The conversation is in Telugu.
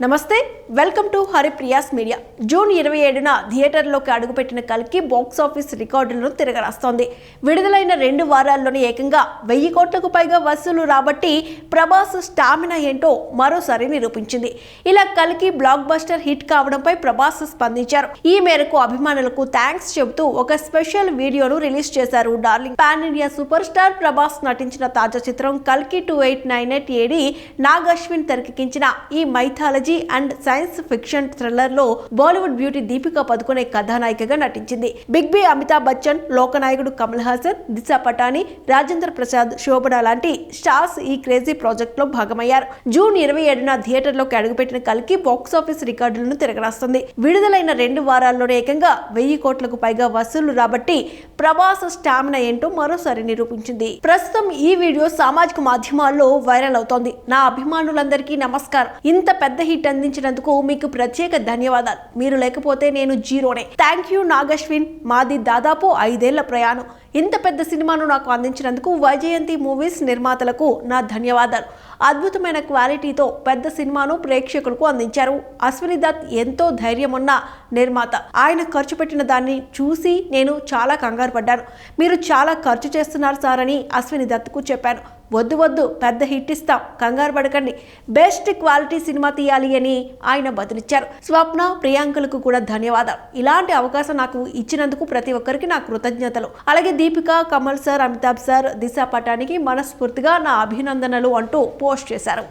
నమస్తే, welcome to Haripriya's media. June 27న థియేటర్లోకి అడుగుపెట్టిన కల్కి బాక్స్ ఆఫీస్ రికార్డులను తిరగరాస్తోంది. విడుదలైన 2 వారాల్లోనే ఏకంగా 1000 కోట్లకు పైగా వసూలు రాబట్టి ప్రభాస్ స్టామినా ఏంటో మరోసారి నిరూపించింది. ఇలా కల్కి బ్లాక్ బస్టర్ హిట్ కావడంపై ప్రభాస్ స్పందించారు. ఈ మేరకు అభిమానులకు థ్యాంక్స్ చెబుతూ ఒక స్పెషల్ వీడియోను రిలీజ్ చేశారు. Darling pan India super star Prabhas నటించిన తాజా చిత్రం కల్కి 2898 ఏడి నాగ్ అశ్విన్ తెరకెక్కించిన ఈ mythology and science fiction thriller లో బాలీవుడ్ బ్యూటీ దీపికా పదుకొనే కథానాయికగా నటించింది. బిగ్ బి అమితాబ్ బచ్చన్, లోకనాయకుడు కమల్ హాసన్, దిశా పటాని, రాజేంద్ర ప్రసాద్, శోభన లాంటి స్టార్స్ ఈ క్రేజీ ప్రాజెక్ట్ లో భాగమయ్యారు. జూన్ 27న థియేటర్లోకి అడుగుపెట్టిన కల్కి బాక్స్ ఆఫీస్ రికార్డులను తిరగరాస్తుంది. విడుదలైన 2 వారాల్లోనే ఏకంగా 1000 కోట్లకు పైగా వసూలు రాబట్టి ప్రభాస్ స్టామినా ఏంటో మరోసారి నిరూపించింది. ప్రస్తుతం ఈ వీడియో సామాజిక మాధ్యమాల్లో వైరల్ అవుతోంది. నా అభిమానులందరికీ నమస్కారం. ఇంత పెద్ద హిట్ అందించినందుకు మీకు ప్రత్యేక ధన్యవాదాలు. మీరు లేకపోతే నేను జీరోనే. Thank you Nag Ashwin. మాది దాదాపు 5 ఏళ్ల ప్రయాణం. ఇంత పెద్ద సినిమాను నాకు అందించినందుకు వైజయంతి మూవీస్ నిర్మాతలకు నా ధన్యవాదాలు. అద్భుతమైన క్వాలిటీతో పెద్ద సినిమాను ప్రేక్షకులకు అందించారు. అశ్విని దత్ ఎంతో ధైర్యం ఉన్న నిర్మాత. ఆయన ఖర్చు పెట్టిన దాన్ని చూసి నేను చాలా కంగారు పడ్డాను. మీరు చాలా ఖర్చు చేస్తున్నారు సార్ అని అశ్విని దత్కు చెప్పాను. వద్దు పెద్ద హిట్ ఇస్తాం, కంగారు పడకండి, బెస్ట్ క్వాలిటీ సినిమా తీయాలి అని ఆయన బదులిచ్చారు. స్వప్న, ప్రియాంకలకు కూడా ధన్యవాదాలు. ఇలాంటి అవకాశం నాకు ఇచ్చినందుకు ప్రతి ఒక్కరికి నా కృతజ్ఞతలు. అలాగే దీపిక, కమల్ సార్, అమితాబ్ సార్, దిశా పటానికి మనస్ఫూర్తిగా నా అభినందనలు అంటూ పోస్ట్ చేశారు.